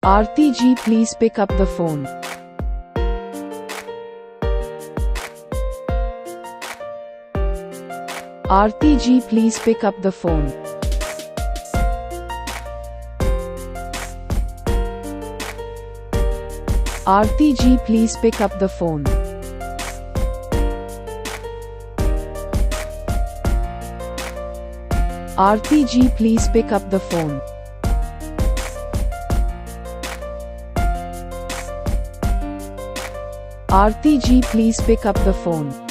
Arti ji, please pick up the phone. Arti ji, please pick up the phone. Arti ji, please pick up the phone. Arti ji, please pick up the phone. Arti ji, please pick up the phone.